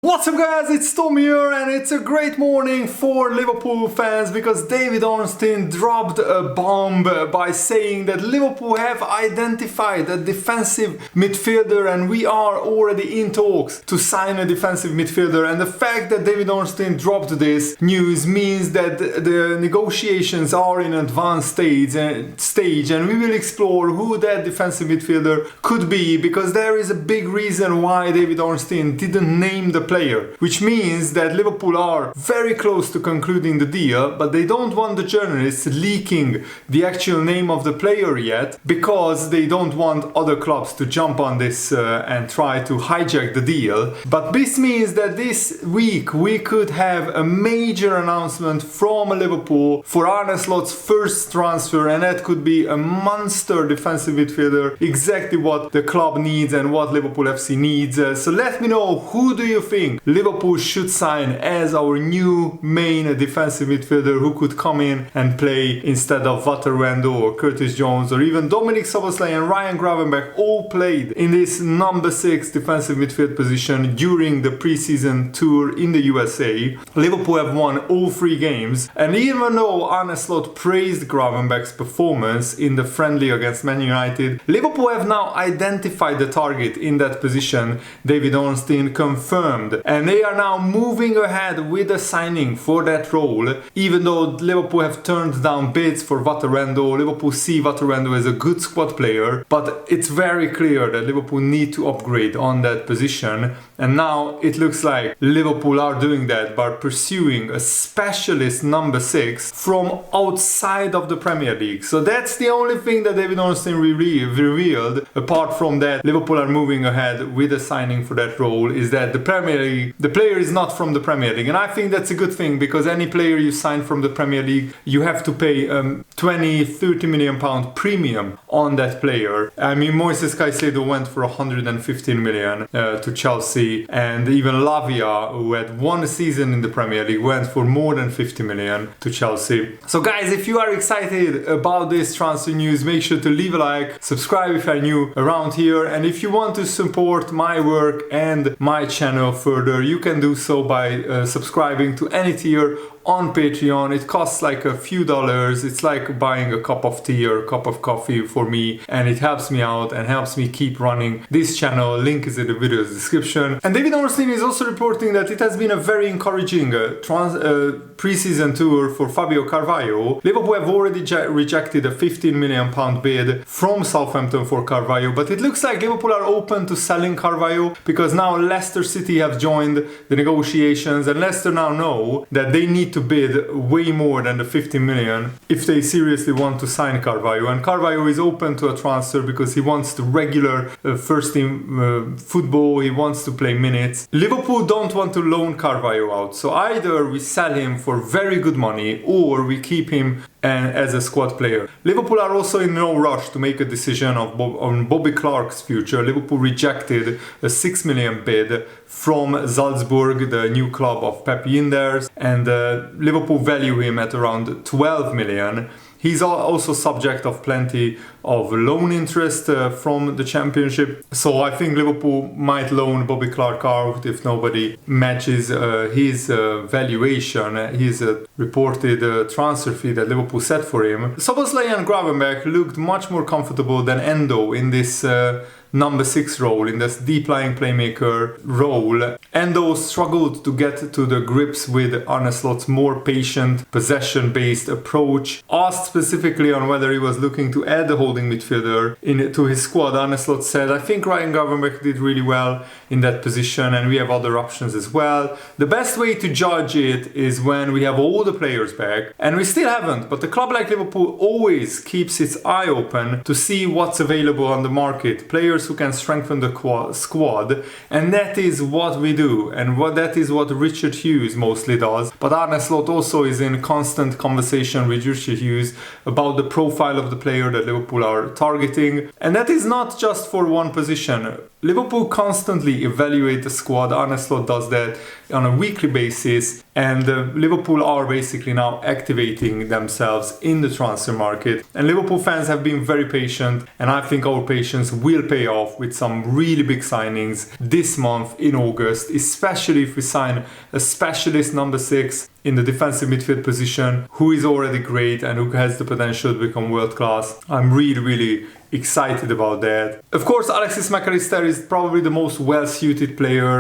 What's up guys, it's Tom here and it's a great morning for Liverpool fans because David Ornstein dropped a bomb by saying that Liverpool have identified a defensive midfielder and we are already in talks to sign a defensive midfielder. And the fact that David Ornstein dropped this news means that the negotiations are in advanced stage and we will explore who that defensive midfielder could be, because there is a big reason why David Ornstein didn't name the player, which means that Liverpool are very close to concluding the deal, but they don't want the journalists leaking the actual name of the player yet because they don't want other clubs to jump on this and try to hijack the deal. But this means that this week we could have a major announcement from Liverpool for Arne Slot's first transfer, and that could be a monster defensive midfielder, exactly what the club needs and what Liverpool FC needs. So let me know, who do you think Liverpool should sign as our new main defensive midfielder who could come in and play instead of Waterrando or Curtis Jones or even Dominic Szoboszlai and Ryan Gravenberch all played in this number 6 defensive midfield position during the preseason tour in the USA. Liverpool have won all 3 games, and even though Arne Slot praised Gravenberch's performance in the friendly against Man United, Liverpool have now identified the target in that position. David Ornstein confirmed, and they are now moving ahead with the signing for that role. Even though Liverpool have turned down bids for Waterrando, Liverpool see Waterrando as a good squad player, but it's very clear that Liverpool need to upgrade on that position, and now it looks like Liverpool are doing that by pursuing a specialist number 6 from outside of the Premier League. So that's the only thing that David Ornstein revealed. Apart from that, Liverpool are moving ahead with the signing for that role, is that the player is not from the Premier League, and I think that's a good thing, because any player you sign from the Premier League, you have to pay 20-30 million pound premium on that player. I mean, Moises Caicedo went for 115 million to Chelsea, and even Lavia, who had 1 season in the Premier League, went for more than 50 million to Chelsea. So guys, if you are excited about this transfer news, make sure to leave a like, subscribe if you're new around here, and if you want to support my work and my channel further, you can do so by subscribing to any tier on Patreon. It costs like a few dollars. It's like buying a cup of tea or a cup of coffee for me, and it helps me out and helps me keep running this channel. Link is in the video's description. And David Ornstein is also reporting that it has been a very encouraging preseason tour for Fabio Carvalho. Liverpool have already rejected a 15 million pound bid from Southampton for Carvalho, but it looks like Liverpool are open to selling Carvalho because now Leicester City have joined the negotiations, and Leicester now know that they need to bid way more than the 50 million if they seriously want to sign Carvalho. And Carvalho is open to a transfer because he wants to regular first team football, he wants to play minutes. Liverpool don't want to loan Carvalho out, so either we sell him for very good money or we keep him as a squad player. Liverpool are also in no rush to make a decision on Bobby Clark's future. Liverpool rejected a 6 million bid from Salzburg, the new club of Pep Yinders, and Liverpool value him at around 12 million. He's also subject of plenty of loan interest from the Championship. So I think Liverpool might loan Bobby Clark out if nobody matches his valuation, his reported transfer fee that Liverpool set for him. Szoboszlai and Gravenberch looked much more comfortable than Endo in this number 6 role, in this deep lying playmaker role. Endo struggled to get to the grips with Arne Slot's more patient, possession-based approach. Asked specifically on whether he was looking to add a holding midfielder to his squad, Arne Slot said, "I think Ryan Gravenberch did really well in that position and we have other options as well. The best way to judge it is when we have all the players back, and we still haven't, but the club like Liverpool always keeps its eye open to see what's available on the market, players who can strengthen the squad, and that is what we do, and that is what Richard Hughes mostly does." But Arne Slot also is in constant conversation with Richard Hughes about the profile of the player that Liverpool are targeting, and that is not just for one position. Liverpool constantly evaluate the squad. Arne Slot does that on a weekly basis, And Liverpool are basically now activating themselves in the transfer market. And Liverpool fans have been very patient, and I think our patience will pay off with some really big signings this month in August, especially if we sign a specialist number 6 in the defensive midfield position who is already great and who has the potential to become world class. I'm really excited about that. Of course, Alexis Mac Allister is probably the most well-suited player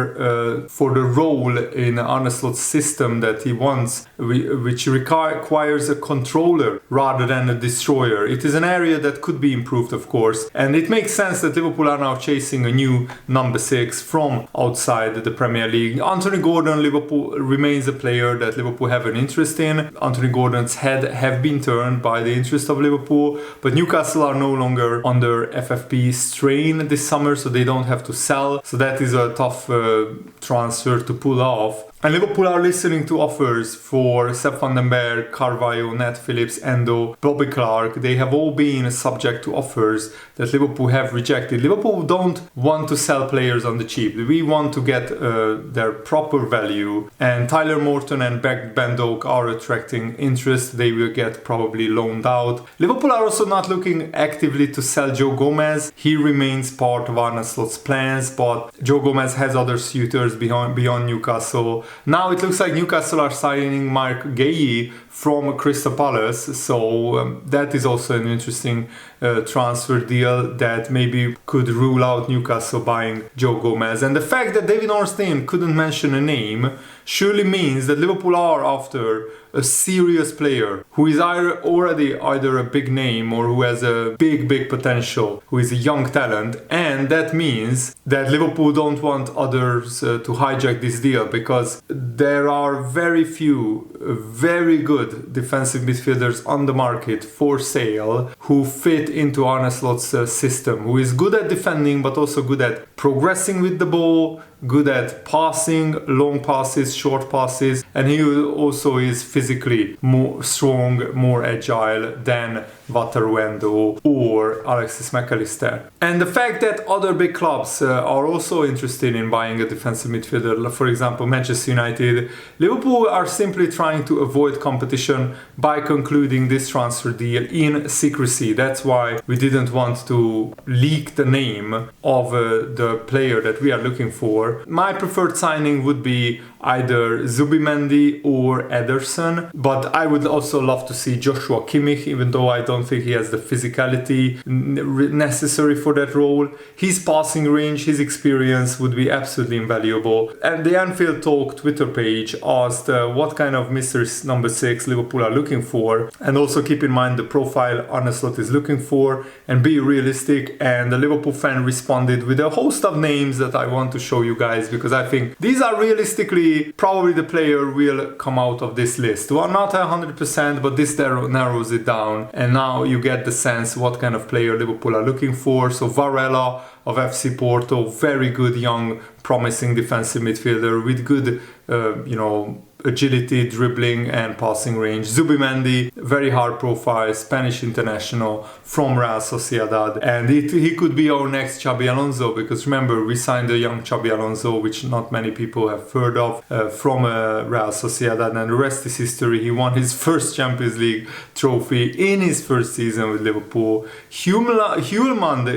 for the role in Arne Slot's system that he wants, which requires a controller rather than a destroyer. It is an area that could be improved, of course, and it makes sense that Liverpool are now chasing a new number 6 from outside the Premier League. Anthony Gordon, Liverpool remains a player that Liverpool have an interest in. Anthony Gordon's head have been turned by the interest of Liverpool, but Newcastle are no longer under FFP strain this summer, so they don't have to sell. So that is a tough transfer to pull off. And Liverpool are listening to offers for Sepp van den Berg, Carvalho, Nat Phillips, Endo, Bobby Clark. They have all been subject to offers that Liverpool have rejected. Liverpool don't want to sell players on the cheap. We want to get their proper value. And Tyler Morton and Ben Doak are attracting interest. They will get probably loaned out. Liverpool are also not looking actively to sell Joe Gomez. He remains part of Arne Slot's plans, but Joe Gomez has other suitors beyond Newcastle. Now it looks like Newcastle are signing Mark Guéhi from Crystal Palace, so that is also an interesting transfer deal that maybe could rule out Newcastle buying Joe Gomez. And the fact that David Ornstein couldn't mention a name surely means that Liverpool are after a serious player who is already either a big name or who has a big potential, who is a young talent. And that means that Liverpool don't want others to hijack this deal, because there are very few very good defensive midfielders on the market for sale who fit into Arne Slot's system, who is good at defending but also good at progressing with the ball, good at passing, long passes, short passes, and he also is physically more strong, more agile than Wataru or Alexis Mac Allister. And the fact that other big clubs are also interested in buying a defensive midfielder, for example Manchester United, Liverpool are simply trying to avoid competition by concluding this transfer deal in secrecy. That's why we didn't want to leak the name of the player that we are looking for. My preferred signing would be either Zubimendi or Ederson, but I would also love to see Joshua Kimmich, even though I don't think he has the physicality necessary for that role. His passing range, his experience would be absolutely invaluable. And the Anfield Talk Twitter page asked what kind of Mr. Number 6 Liverpool are looking for, and also keep in mind the profile Arne Slot is looking for, and be realistic. And the Liverpool fan responded with a host of names that I want to show you guys, because I think these are realistically probably the player will come out of this list. Well, not 100%, but this narrows it down, and now you get the sense what kind of player Liverpool are looking for. So Varela of FC Porto, very good young promising defensive midfielder with good agility, dribbling and passing range. Zubimendi, very hard profile, Spanish international from Real Sociedad, and he could be our next Xabi Alonso, because remember we signed a young Xabi Alonso, which not many people have heard of, from Real Sociedad, and the rest is history. He won his first Champions League trophy in his first season with Liverpool. Hjulmand,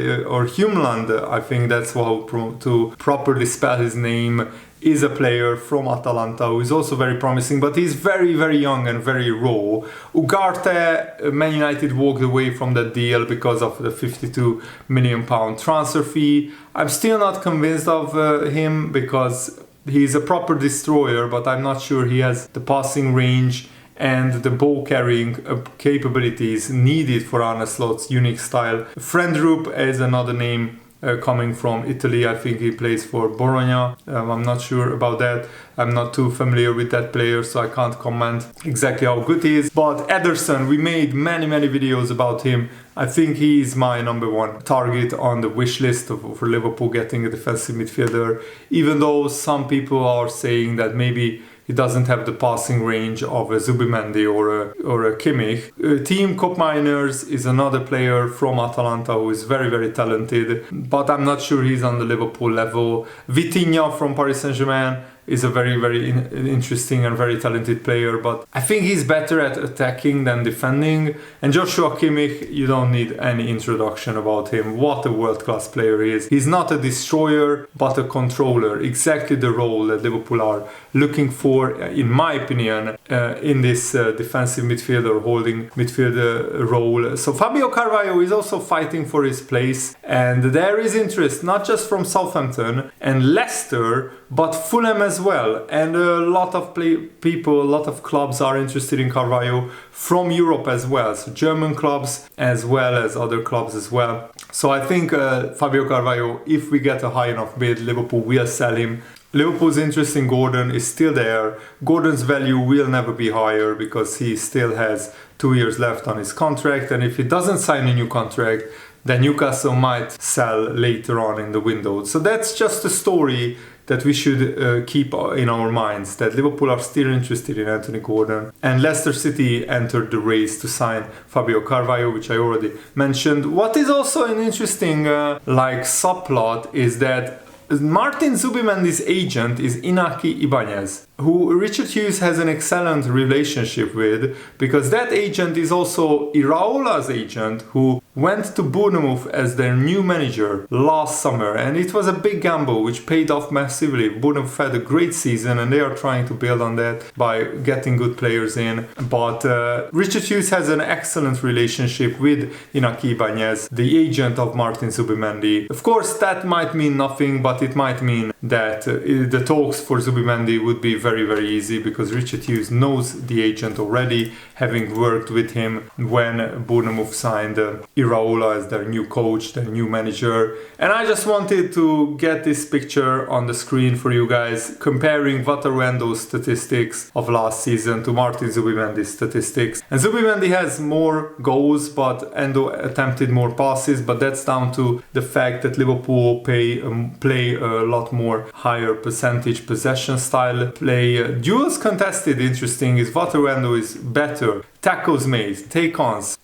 I think that's how to properly spell his name, is a player from Atalanta who is also very promising, but he's very young and very raw. Ugarte, Man United walked away from that deal because of the £52 million transfer fee. I'm still not convinced of him, because he's a proper destroyer, but I'm not sure he has the passing range and the ball carrying capabilities needed for Arne Slot's unique style. Frendrup is another name coming from Italy. I think he plays for Bologna. I'm not sure about that. I'm not too familiar with that player, so I can't comment exactly how good he is. But Ederson, we made many videos about him. I think he is my number one target on the wish list for Liverpool getting a defensive midfielder, even though some people are saying that maybe he doesn't have the passing range of a Zubimendi or a Kimmich. Team Koopmeiners is another player from Atalanta who is very talented, but I'm not sure he's on the Liverpool level. Vitinha from Paris Saint-Germain, is a very interesting and very talented player, but I think he's better at attacking than defending. And Joshua Kimmich, you don't need any introduction about him. What a world-class player he is. He's not a destroyer, but a controller. Exactly the role that Liverpool are looking for, in my opinion, in this defensive midfielder, holding midfielder role. So Fabio Carvalho is also fighting for his place, and there is interest not just from Southampton and Leicester, but Fulham as well. And a lot of people, a lot of clubs are interested in Carvalho from Europe as well. So German clubs as well as other clubs as well. So I think Fabio Carvalho, if we get a high enough bid, Liverpool will sell him. Liverpool's interest in Gordon is still there. Gordon's value will never be higher because he still has 2 years left on his contract, and if he doesn't sign a new contract, then Newcastle might sell later on in the window. So that's just a story that we should keep in our minds, that Liverpool are still interested in Anthony Gordon, and Leicester City entered the race to sign Fabio Carvalho, which I already mentioned. What is also an interesting subplot is that Martin Zubimendi's agent is Inaki Ibanez, who Richard Hughes has an excellent relationship with, because that agent is also Iraola's agent, who went to Bournemouth as their new manager last summer, and it was a big gamble which paid off massively. Bournemouth had a great season and they are trying to build on that by getting good players in, but Richard Hughes has an excellent relationship with Inaki Ibanez, the agent of Martin Zubimendi. Of course, that might mean nothing, but it might mean that the talks for Zubimendi would be very easy, because Richard Hughes knows the agent already, having worked with him when Bournemouth signed Iraola as their new coach, their new manager. And I just wanted to get this picture on the screen for you guys, comparing Wataru Endo's statistics of last season to Martin Zubimendi's statistics. And Zubimendi has more goals, but Endo attempted more passes, but that's down to the fact that Liverpool play a lot more higher percentage possession style play. Duels contested, interesting, is Wataru Endo is better. Tackles made, take-ons,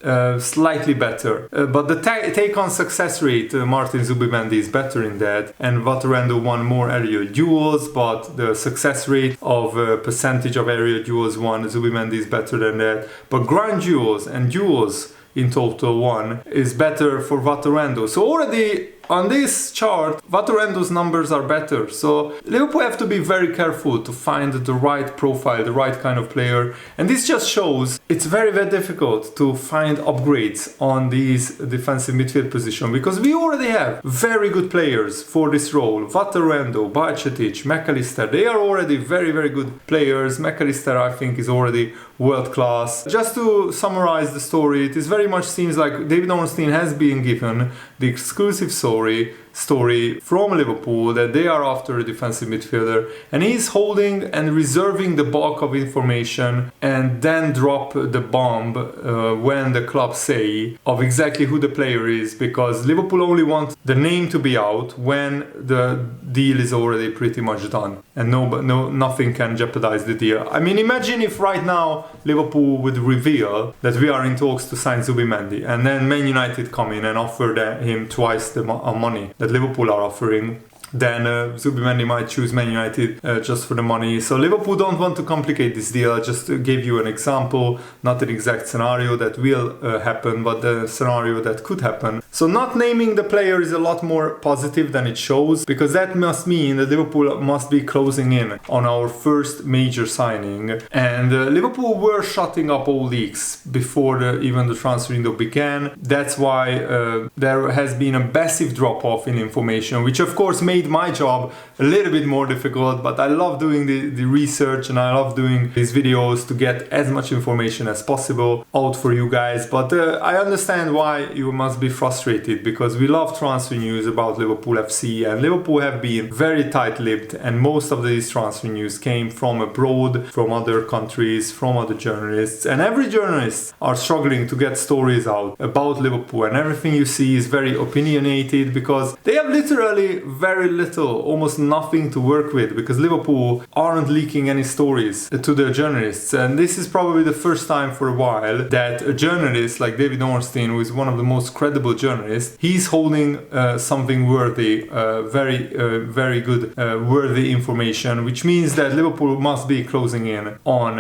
slightly better. But the take-on success rate, Martin Zubimendi is better in that. And Wataru Endo won more aerial duels, but the success rate of percentage of aerial duels won, Zubimendi is better than that. But ground duels and duels in total won is better for Wataru Endo. So already on this chart, Wataru Endo's numbers are better. So Liverpool have to be very careful to find the right profile, the right kind of player. And this just shows it's very difficult to find upgrades on these defensive midfield position, because we already have very good players for this role. Wataru Endo, Bajcetic, McAllister, they are already very good players. McAllister, I think, is already world class. Just to summarize the story, it is very much seems like David Ornstein has been given the exclusive story from Liverpool that they are after a defensive midfielder, and he's holding and reserving the bulk of information and then drop the bomb when the club say of exactly who the player is, because Liverpool only want the name to be out when the deal is already pretty much done, and nothing can jeopardize the deal. I mean, imagine if right now Liverpool would reveal that we are in talks to sign Zubimendi, and then Man United come in and offer him twice the money that Liverpool are offering. Then Zubimendi might choose Man United just for the money. So Liverpool don't want to complicate this deal. I just gave you an example, not an exact scenario that will happen, but the scenario that could happen. So not naming the player is a lot more positive than it shows, because that must mean that Liverpool must be closing in on our first major signing. And Liverpool were shutting up all leaks before even the transfer window began. That's why there has been a massive drop-off in information, which of course made my job a little bit more difficult, but I love doing the research and I love doing these videos to get as much information as possible out for you guys. But I understand why you must be frustrated, because we love transfer news about Liverpool FC, and Liverpool have been very tight-lipped, and most of these transfer news came from abroad, from other countries, from other journalists, and every journalist are struggling to get stories out about Liverpool, and everything you see is very opinionated because they have literally very little, almost nothing to work with, because Liverpool aren't leaking any stories to their journalists. And this is probably the first time for a while that a journalist like David Ornstein, who is one of the most credible journalists, he's holding something worthy, very good, worthy information, which means that Liverpool must be closing in on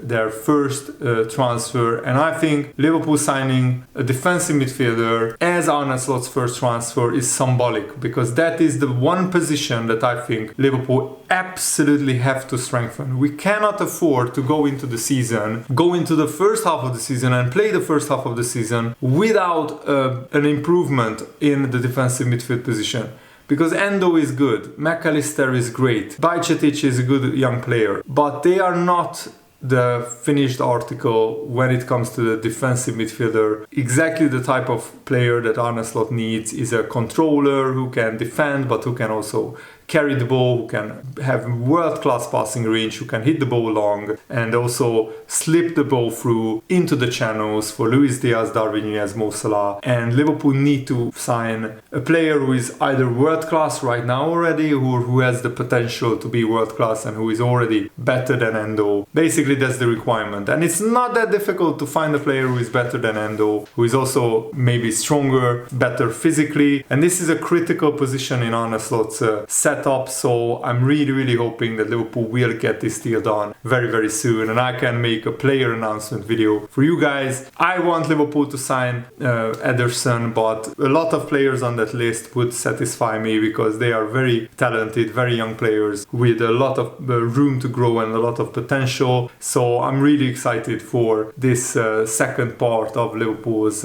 their first transfer. And I think Liverpool signing a defensive midfielder as Arne Slot's first transfer is symbolic, because that is the one position that I think Liverpool absolutely have to strengthen. We cannot afford to go into the first half of the season and play the first half of the season without an improvement in the defensive midfield position. Because Endo is good, McAllister is great, Bajcetic is a good young player, but they are not the finished article when it comes to the defensive midfielder. Exactly the type of player that Arne Slot needs is a controller who can defend but who can also carry the ball, who can have world-class passing range, who can hit the ball long and also slip the ball through into the channels for Luis Diaz, Darwin Núñez, Mo Salah. And Liverpool need to sign a player who is either world-class right now already, or who has the potential to be world-class and who is already better than Endo. Basically, that's the requirement. And it's not that difficult to find a player who is better than Endo, who is also maybe stronger, better physically. And this is a critical position in Arne Slot's setup. So I'm really hoping that Liverpool will get this deal done very soon, and I can make a player announcement video for you guys. I want Liverpool to sign Ederson, but a lot of players on that list would satisfy me, because they are very talented, very young players with a lot of room to grow and a lot of potential. So I'm really excited for this second part of Liverpool's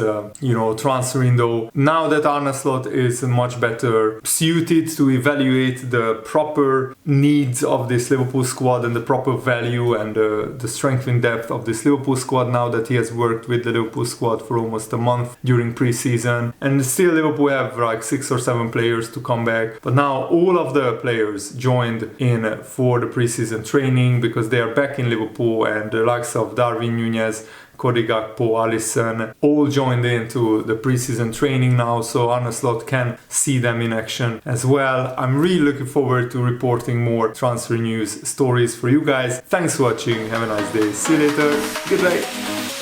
transfer window. Now that Arne Slot is much better suited to evaluate the proper needs of this Liverpool squad and the proper value and the strength and depth of this Liverpool squad, now that he has worked with the Liverpool squad for almost a month during pre-season. And still Liverpool have like 6 or 7 players to come back, but now all of the players joined in for the pre-season training, because they are back in Liverpool, and the likes of Darwin Núñez, Cody Gakpo, Alisson, all joined into the preseason training now, so Arne Slot can see them in action as well. I'm really looking forward to reporting more transfer news stories for you guys. Thanks for watching, have a nice day, see you later, goodbye.